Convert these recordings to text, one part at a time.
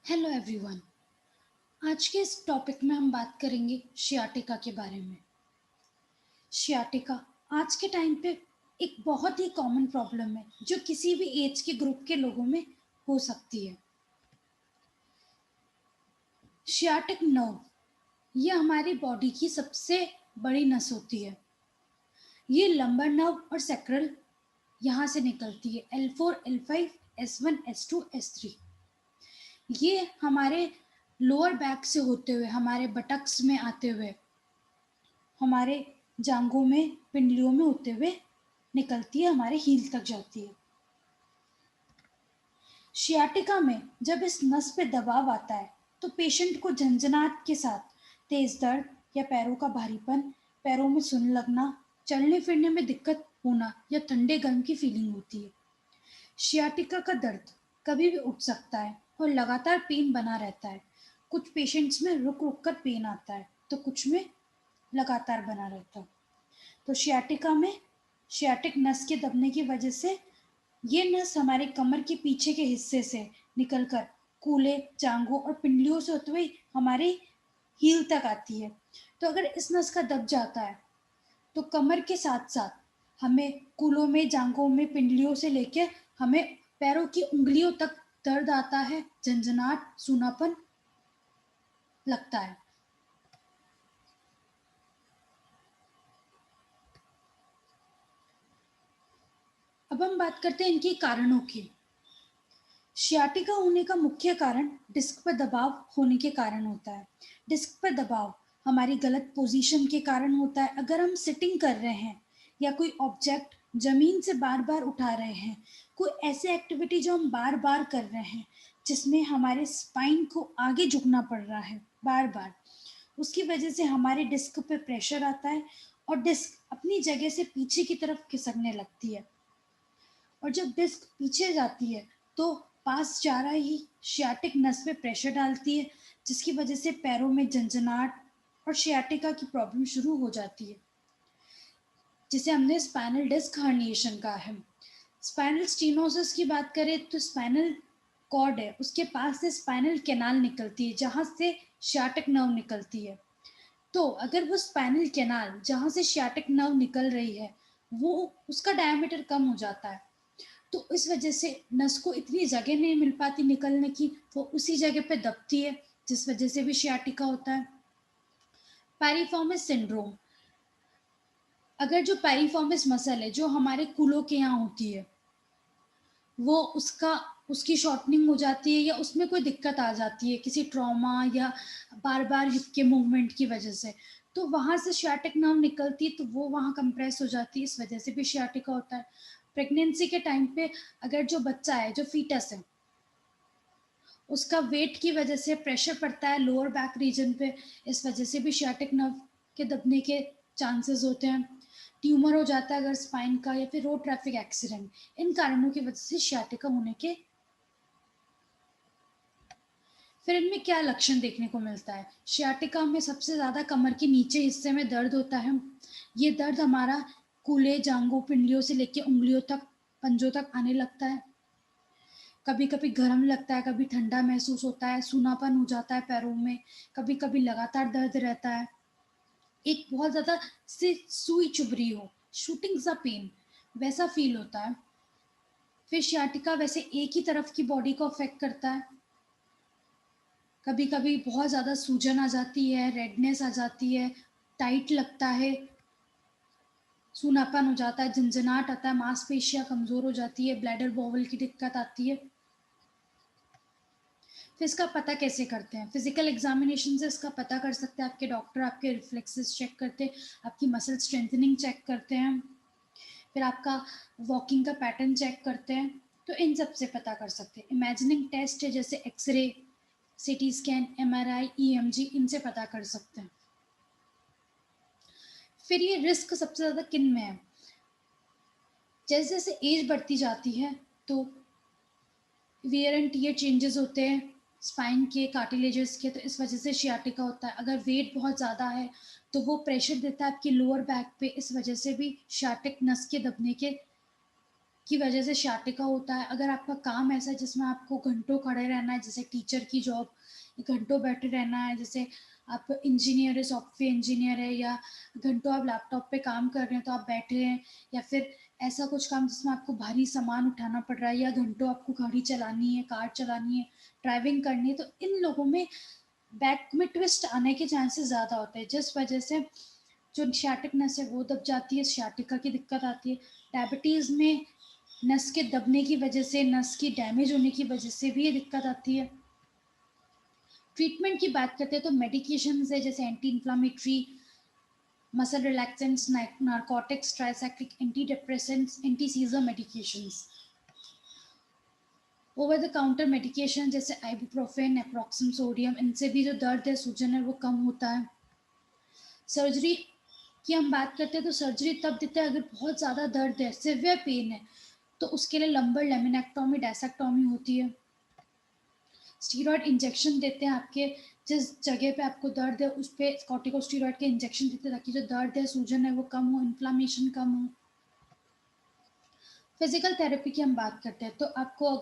Hello everyone. आज के इस टॉपिक में हम बात करेंगे शियाटिका के बारे में। शियाटिका आज के टाइम पे एक बहुत ही कॉमन प्रॉब्लम है जो किसी भी एज के ग्रुप के लोगों में हो सकती है। शियाटिक नर्व ये हमारी बॉडी की सबसे बड़ी नस होती है। ये लंबर नर्व और सैक्रल यहाँ से निकलती है। L4, L5, S1, S2, S3 ये हमारे लोअर बैक से होते हुए हमारे बटक्स में आते हुए हमारे जांघों में पिंडलियों में होते हुए निकलती है, हमारे हील तक जाती है। शियाटिका में जब इस नस पे दबाव आता है तो पेशेंट को झंझनाहट के साथ तेज दर्द या पैरों का भारीपन, पैरों में सुन्न लगना, चलने फिरने में दिक्कत होना या ठंडे गर्म की फीलिंग होती है। शियाटिका का दर्द कभी भी उठ सकता है और लगातार पेन बना रहता है। कुछ पेशेंट्स में रुक रुक कर पेन आता है तो कुछ में लगातार बना रहता है। तो शियाटिका में शियाटिक नस के दबने की वजह से ये नस हमारे कमर के पीछे के हिस्से से निकलकर कूल्हे, जांघों और पिंडलियों से होते हुए हमारे हील तक आती है। तो अगर इस नस का दब जाता है तो कमर के साथ साथ हमें कूल्हों में, जांघों में, पिंडलियों से लेकर हमें पैरों की उंगलियों तक दर्द आता है, झंझनाहट, सूनापन लगता है। अब हम बात करते हैं इनके कारणों की। शियाटिका होने का मुख्य कारण डिस्क पर दबाव होने के कारण होता है। डिस्क पर दबाव हमारी गलत पोजीशन के कारण होता है। अगर हम सिटिंग कर रहे हैं या कोई ऑब्जेक्ट जमीन से बार बार उठा रहे हैं, कोई ऐसी एक्टिविटी जो हम बार बार कर रहे हैं जिसमें हमारे स्पाइन को आगे झुकना पड़ रहा है बार बार, उसकी वजह से हमारे डिस्क पे प्रेशर आता है और डिस्क अपनी जगह से पीछे की तरफ खिसकने लगती है। और जब डिस्क पीछे जाती है तो पास जा रहा ही शियाटिक नस पे प्रेशर डालती है, जिसकी वजह से पैरों में झंझनाहट और शियाटिका की प्रॉब्लम शुरू हो जाती है, जिसे हमने स्पाइनल डिस्क हर्निएशन कहा है। स्पाइनल स्टीनोसिस की बात करें तो स्पाइनल कॉर्ड है, उसके पास से स्पाइनल कैनाल निकलती है जहां से शियाटिक नर्व निकलती है। तो अगर वो स्पाइनल कैनाल जहां से शियाटिक नर्व निकल रही है वो उसका डायमीटर कम हो जाता है, तो इस वजह से नस को इतनी जगह नहीं मिल पाती निकलने की, वो उसी जगह पे दबती है, जिस वजह से भी शियाटिका होता है। पैरिफॉर्मिस सिंड्रोम, अगर जो पैरिफॉर्मिस मसल है जो हमारे कूल्हों के यहाँ होती है वो उसकी शॉर्टनिंग हो जाती है या उसमें कोई दिक्कत आ जाती है किसी ट्रॉमा या बार बार हिप के मूवमेंट की वजह से, तो वहां से शियाटिक नर्व निकलती है तो वो वहां कंप्रेस हो जाती है, इस वजह से भी शियाटिका होता है। प्रेगनेंसी के टाइम पे अगर जो बच्चा है, जो फीटस है, उसका वेट की वजह से प्रेशर पड़ता है लोअर बैक रीजन पे, इस वजह से भी शियाटिक नर्व के दबने के चांसेस होते हैं। ट्यूमर हो जाता है अगर स्पाइन का, या फिर रोड ट्रैफिक एक्सीडेंट, इन कारणों की वजह से शियाटिका होने के। फिर इनमें क्या लक्षण देखने को मिलता है? शियाटिका में सबसे ज़्यादा कमर के नीचे हिस्से में दर्द होता है। ये दर्द हमारा कूल्हे, जांघों, पिंडलियों से लेके उंगलियों तक, पंजों तक आने लगता है। कभी कभी गर्म लगता है, कभी ठंडा महसूस होता है, सूनापन हो जाता है पैरों में, कभी कभी लगातार दर्द रहता है। एक बहुत ज़्यादा से सुई चुभ रही हो, शूटिंग सा पेन, वैसा फील होता है। फिर शियाटिका वैसे एक ही तरफ की बॉडी को अफेक्ट करता है। कभी कभी बहुत ज़्यादा सूजन आ जाती है, रेडनेस आ जाती है, टाइट लगता है, सूनापन हो जाता है, झंझनाहट आता है, मांसपेशियां कमजोर हो जाती है, ब्लैडर बॉवल की दिक्कत आती है। फिर इसका पता कैसे करते हैं? फिजिकल एग्जामिनेशन से इसका पता कर सकते हैं। आपके डॉक्टर आपके रिफ्लेक्सेस चेक करते हैं, आपकी मसल स्ट्रेंथनिंग चेक करते हैं, फिर आपका वॉकिंग का पैटर्न चेक करते हैं, तो इन सब से पता कर सकते हैं। इमेजिनिंग टेस्ट है जैसे x ray, CT scan, MRI, EMG, इनसे पता कर सकते हैं। फिर ये रिस्क सबसे ज़्यादा किन में है? जैसे जैसे एज बढ़ती जाती है तो वियर एंड टीयर चेंजेस होते हैं स्पाइन के, कार्टिलेजेस के, तो इस वजह से शियाटिका होता है। अगर वेट बहुत ज़्यादा है तो वो प्रेशर देता है आपकी लोअर बैक पे, इस वजह से भी शियाटिक नस के दबने के की वजह से sciatica होता है। अगर आपका काम ऐसा है जिसमें आपको घंटों खड़े रहना है, जैसे टीचर की जॉब, घंटों बैठे रहना है, जैसे आप इंजीनियर है, सॉफ्टवेयर इंजीनियर है, या घंटों आप लैपटॉप पे काम कर रहे हैं तो आप बैठे हैं, या फिर ऐसा कुछ काम जिसमें आपको भारी सामान उठाना पड़ रहा है, या घंटों आपको गाड़ी चलानी है, कार चलानी है, ड्राइविंग करनी है, तो इन लोगों में बैक में ट्विस्ट आने के चांसेस ज़्यादा होते हैं, जिस वजह से जो sciatic नस है वो दब जाती है, sciatica की दिक्कत आती है। डायबिटीज़ में नस के दबने की वजह से, नस की डैमेज होने की वजह से भी ये दिक्कत आती है। ट्रीटमेंट की बात करते हैं तो मेडिकेशंस है, जैसे anti inflammatory, muscle relaxants, narcotics, tricyclic anti depressants, anti scissor medications. Over the counter medication जैसे आइबुप्रोफेन, नेप्रोक्सम सोडियम, इनसे भी जो दर्द है, सूजन है, वो कम होता है। सर्जरी की हम बात करते हैं तो सर्जरी तब देते हैं अगर बहुत ज़्यादा दर्द है, सिवियर पेन है, तो उसके लिए लंबर लेमिनेक्टोमी, डायसेक्टोमी होती है। स्टीरॉयड इंजेक्शन देते हैं, आपके जिस जगह पे आपको दर्द है उस पे कॉर्टिकोस्टेरॉइड के इंजेक्शन देते हैं ताकि जो दर्द है, सूजन है, वो कम हो, इन्फ्लेमेशन कम हो। फिजिकल थेरेपी की हम बात करते हैं तो आपको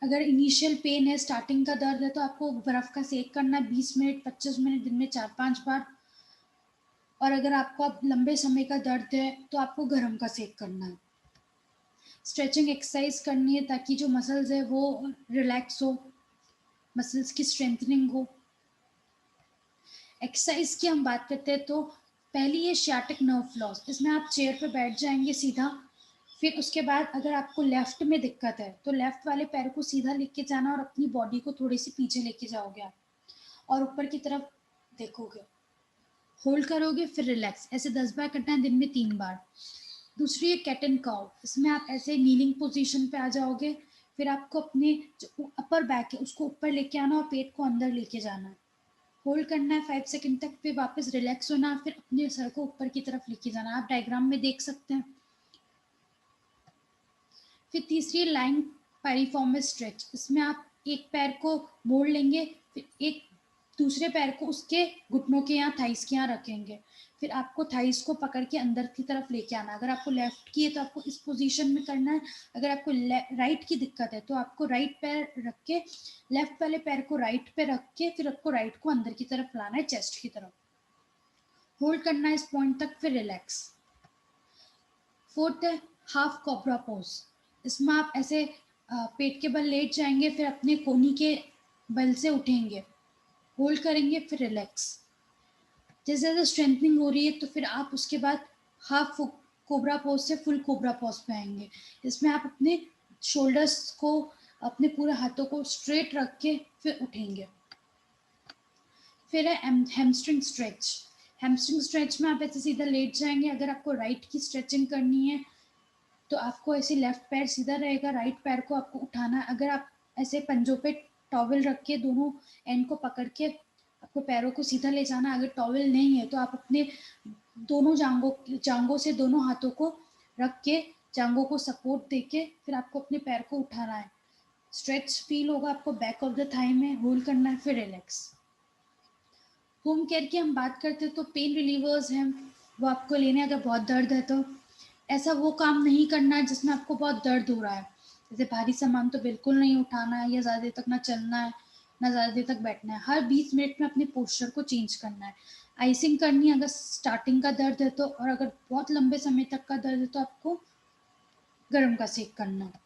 अगर इनिशियल पेन है, स्टार्टिंग का दर्द है, तो आपको बर्फ का सेक करना है 20 मिनट, 25 मिनट, दिन में 4-5 बार। और अगर आपको अब लंबे समय का दर्द है तो आपको गर्म का सेक करना है। स्ट्रेचिंग एक्सरसाइज करनी है ताकि जो मसल्स है वो रिलैक्स हो, मसल्स की स्ट्रेंथनिंग हो। एक्सरसाइज की हम बात करते हैं तो पहली है sciatic नर्व लॉस। इसमें आप चेयर पे बैठ जाएंगे सीधा, फिर उसके बाद अगर आपको लेफ्ट में दिक्कत है तो लेफ्ट वाले पैर को सीधा लेके जाना और अपनी बॉडी को थोड़ी सी पीछे लेके जाओगे आप, और ऊपर की तरफ देखोगे, होल्ड करोगे, फिर रिलैक्स। ऐसे 10 बार करना है, दिन में 3 बार। दूसरी है कैट एंड काउ। इसमें आप ऐसे नीलिंग पोजीशन पे आ जाओगे, फिर आपको अपने जो अपर बैक है उसको ऊपर लेके आना और पेट को अंदर लेके जाना है, होल्ड करना है 5 सेकंड तक, फिर वापस रिलैक्स होना, फिर अपने सर को ऊपर की तरफ लेके जाना। आप डायग्राम में देख सकते हैं। फिर तीसरी है लाइंग पायरिफॉर्मिस स्ट्रेच। इसमें आप एक पैर को मोड़ लेंगे, फिर एक दूसरे पैर को उसके घुटनों के यहाँ, थाइस के यहाँ रखेंगे, फिर आपको थाइस को पकड़ के अंदर की तरफ लेके आना। अगर आपको लेफ्ट की है तो आपको इस पोजीशन में करना है, अगर आपको राइट की दिक्कत है तो आपको राइट पैर रख के, लेफ्ट वाले पैर को राइट पे रख के, फिर आपको राइट को अंदर की तरफ लाना है, चेस्ट की तरफ, होल्ड करना है इस पॉइंट तक, फिर रिलैक्स। फोर्थ है हाफ कोबरा पोज। इसमें आप ऐसे पेट के बल लेट जाएंगे, फिर अपने कोहनी के बल से उठेंगे, होल्ड करेंगे, फिर रिलैक्स। जैसे जैसे स्ट्रेंथनिंग हो रही है तो फिर आप उसके बाद हाफ कोबरा पोज से फुल कोबरा पोज पे आएंगे। इसमें आप अपने शोल्डर्स को, अपने पूरे हाथों को स्ट्रेट रख के फिर उठेंगे। फिर है हैमस्ट्रिंग स्ट्रेच। हैमस्ट्रिंग स्ट्रेच में आप ऐसे सीधा लेट जाएंगे। अगर आपको राइट की स्ट्रेचिंग करनी है तो आपको ऐसे लेफ्ट पैर सीधा रहेगा, राइट पैर को आपको उठाना है। अगर आप ऐसे पंजों पे टॉवल रख के दोनों एंड को पकड़ के आपको पैरों को सीधा ले जाना। अगर टॉवल नहीं है तो आप अपने दोनों जांघों से दोनों हाथों को रख के, जांघों को सपोर्ट देके, फिर आपको अपने पैर को उठाना है। स्ट्रेच फील होगा आपको बैक ऑफ द थाई में, होल्ड करना है, फिर रिलैक्स। होम केयर की हम बात करते हैं तो पेन रिलीवर्स हैं, वो आपको लेने अगर बहुत दर्द है तो। ऐसा वो काम नहीं करना है जिसमें आपको बहुत दर्द हो रहा है, जैसे भारी सामान तो बिल्कुल नहीं उठाना है, या ज़्यादा देर तक ना चलना है, ना ज़्यादा देर तक बैठना है। हर 20 मिनट में अपने पोस्चर को चेंज करना है। आइसिंग करनी है अगर स्टार्टिंग का दर्द है तो, और अगर बहुत लंबे समय तक का दर्द है तो आपको गर्म का सेक करना है।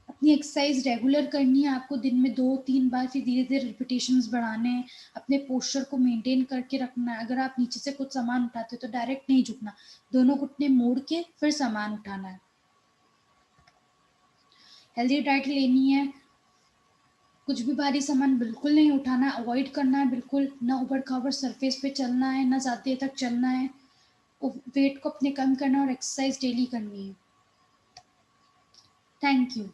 अपनी एक्सरसाइज रेगुलर करनी है आपको, दिन में 2-3 बार, फिर धीरे धीरे रिपीटेशंस बढ़ाने हैं। अपने पोस्चर को मेंटेन करके रखना है। अगर आप नीचे से कुछ सामान उठाते हो तो डायरेक्ट नहीं झुकना, दोनों घुटने मोड़ के फिर सामान उठाना है। हेल्दी डाइट लेनी है, कुछ भी भारी सामान बिल्कुल नहीं उठाना, अवॉइड करना है बिल्कुल। ना ऊबड़ खाबड़ सरफेस पे चलना है, ना ज़्यादा देर तक चलना है। वेट को अपने कम करना और एक्सरसाइज डेली करनी है। Thank you.